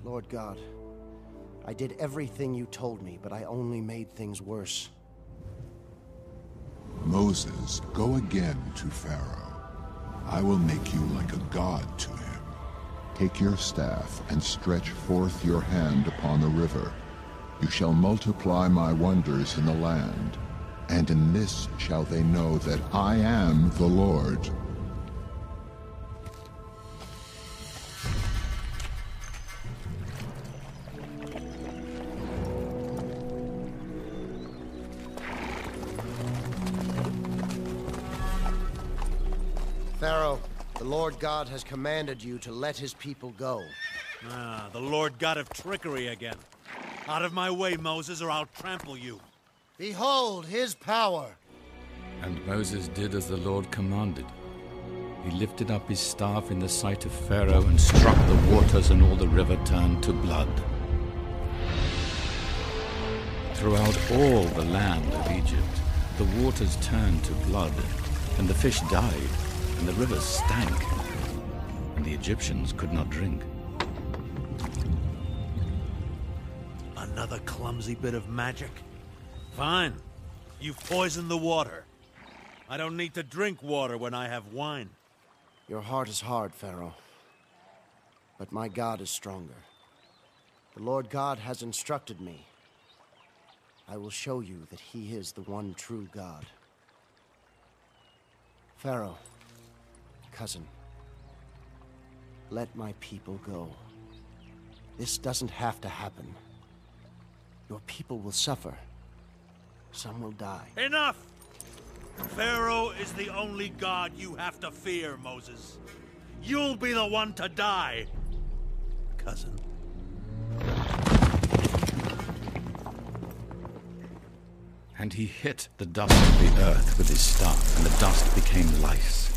Lord God, I did everything you told me, but I only made things worse. Moses, go again to Pharaoh. I will make you like a god to him. Take your staff and stretch forth your hand upon the river. You shall multiply my wonders in the land, and in this shall they know that I am the Lord. Pharaoh, the Lord God has commanded you to let his people go. Ah, the Lord God of trickery again. Out of my way, Moses, or I'll trample you. Behold his power! And Moses did as the Lord commanded. He lifted up his staff in the sight of Pharaoh and struck the waters, and all the river turned to blood. Throughout all the land of Egypt, the waters turned to blood, and the fish died, and the rivers stank, and the Egyptians could not drink. Another clumsy bit of magic? Fine. You've poisoned the water. I don't need to drink water when I have wine. Your heart is hard, Pharaoh. But my God is stronger. The Lord God has instructed me. I will show you that he is the one true God. Pharaoh, cousin, let my people go. This doesn't have to happen. Your people will suffer. Some will die. Enough! Pharaoh is the only god you have to fear, Moses. You'll be the one to die, cousin. And he hit the dust of the earth with his staff, and the dust became lice.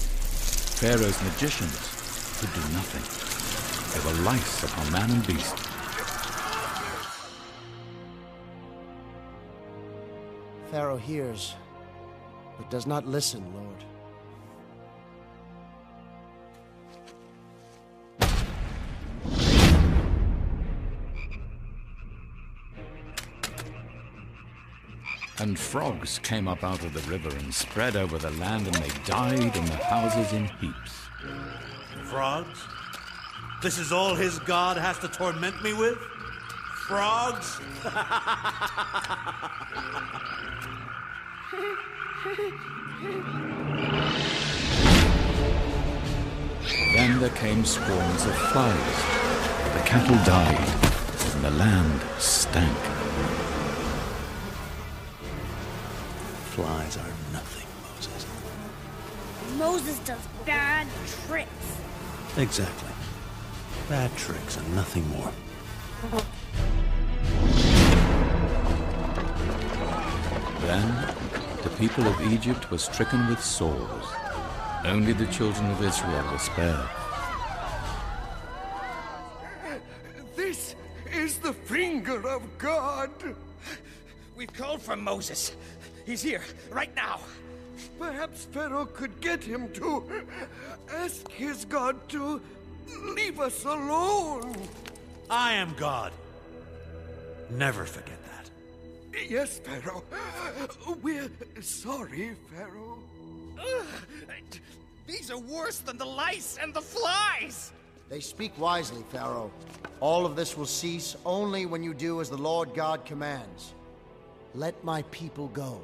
Pharaoh's magicians could do nothing. There were lice upon man and beast. Pharaoh hears, but does not listen, Lord. And frogs came up out of the river and spread over the land, and they died in the houses in heaps. Frogs? This is all his god has to torment me with? Frogs? Then there came swarms of flies. The cattle died, and the land stank. Flies are nothing, Moses. Moses does bad tricks. Exactly. Bad tricks and nothing more. Then the people of Egypt were stricken with sores. Only the children of Israel were spared. This is the finger of God. We've called for Moses. He's here, right now. Perhaps Pharaoh could get him to ask his God to leave us alone. I am God. Never forget that. Yes, Pharaoh. We're sorry, Pharaoh. These are worse than the lice and the flies. They speak wisely, Pharaoh. All of this will cease only when you do as the Lord God commands. Let my people go.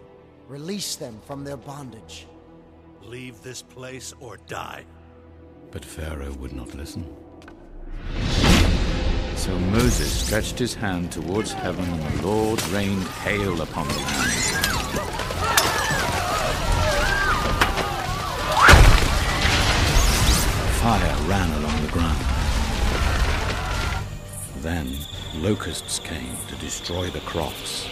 Release them from their bondage. Leave this place or die. But Pharaoh would not listen. So Moses stretched his hand towards heaven, and the Lord rained hail upon the land. Fire ran along the ground. Then locusts came to destroy the crops.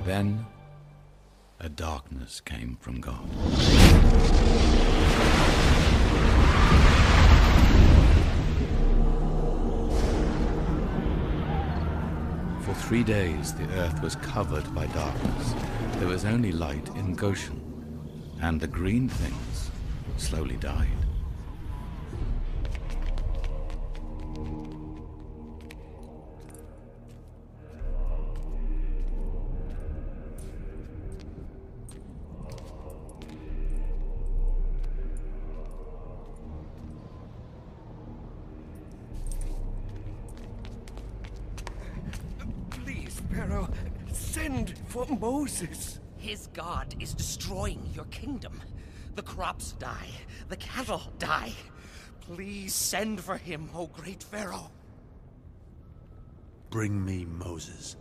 Then a darkness came from God. 3 days the earth was covered by darkness. There was only light in Goshen, and the green things slowly died. Please, Pharaoh, send for Moses. His god is destroying your kingdom. The crops die. The cattle die. Please send for him, O great Pharaoh. Bring me Moses.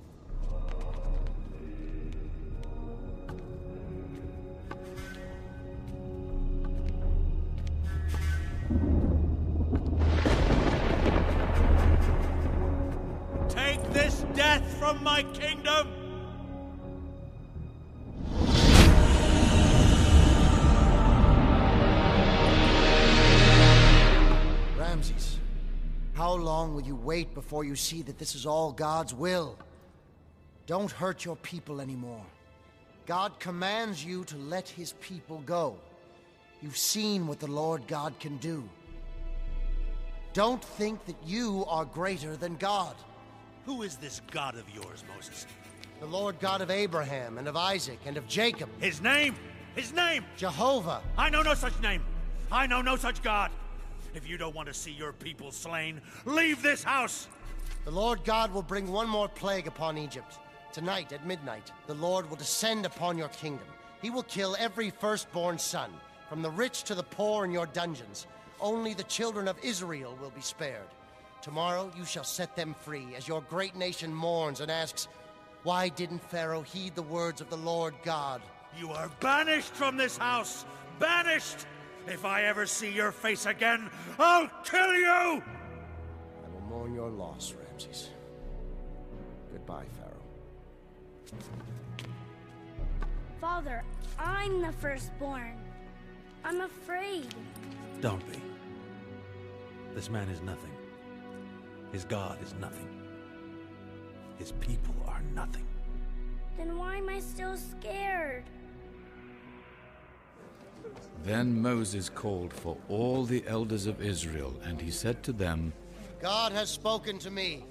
Take this death from my kingdom! Ramses, how long will you wait before you see that this is all God's will? Don't hurt your people anymore. God commands you to let his people go. You've seen what the Lord God can do. Don't think that you are greater than God. Who is this God of yours, Moses? The Lord God of Abraham and of Isaac and of Jacob. His name! His name! Jehovah. I know no such name. I know no such God. If you don't want to see your people slain, leave this house! The Lord God will bring one more plague upon Egypt. Tonight at midnight, the Lord will descend upon your kingdom. He will kill every firstborn son, from the rich to the poor in your dungeons. Only the children of Israel will be spared. Tomorrow you shall set them free, as your great nation mourns and asks, why didn't Pharaoh heed the words of the Lord God? You are banished from this house! Banished! If I ever see your face again, I'll kill you! I will mourn your loss, Ramses. Goodbye, Pharaoh. Father, I'm the firstborn. I'm afraid. Don't be. This man is nothing. His God is nothing. His people are nothing. Then why am I still scared? Then Moses called for all the elders of Israel, and he said to them, God has spoken to me.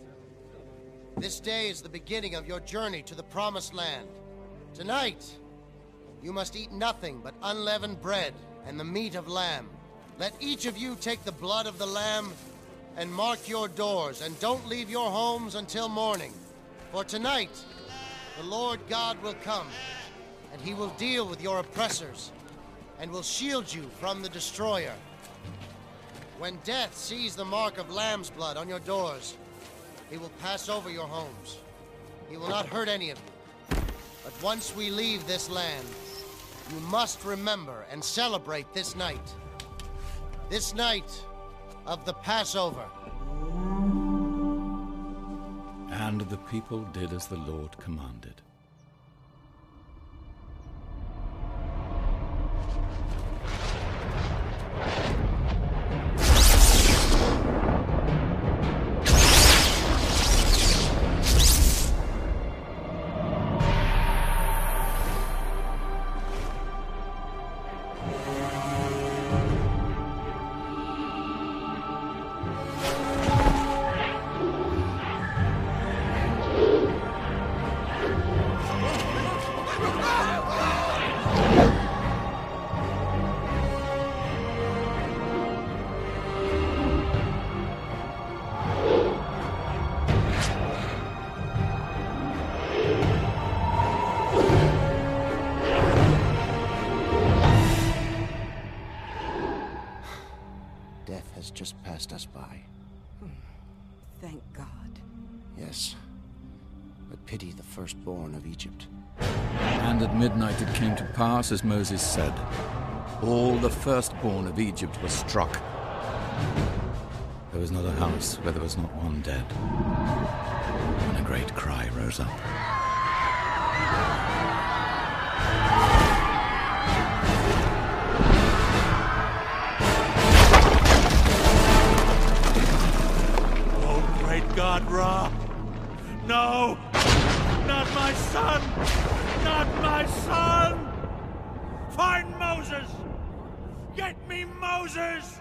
This day is the beginning of your journey to the Promised Land. Tonight, you must eat nothing but unleavened bread and the meat of lamb. Let each of you take the blood of the lamb and mark your doors, and don't leave your homes until morning. For tonight, the Lord God will come, and he will deal with your oppressors, and will shield you from the destroyer. When death sees the mark of lamb's blood on your doors, he will pass over your homes. He will not hurt any of you. But once we leave this land, you must remember and celebrate this night. This night of the Passover. and the people did as the Lord commanded. Death has just passed us by. Thank God. Yes. But pity the firstborn of Egypt. And at midnight it came to pass, as Moses said, all the firstborn of Egypt were struck. There was not a house where there was not one dead. And a great cry rose up. God, Ra! No! Not my son! Not my son! Find Moses! Get me Moses!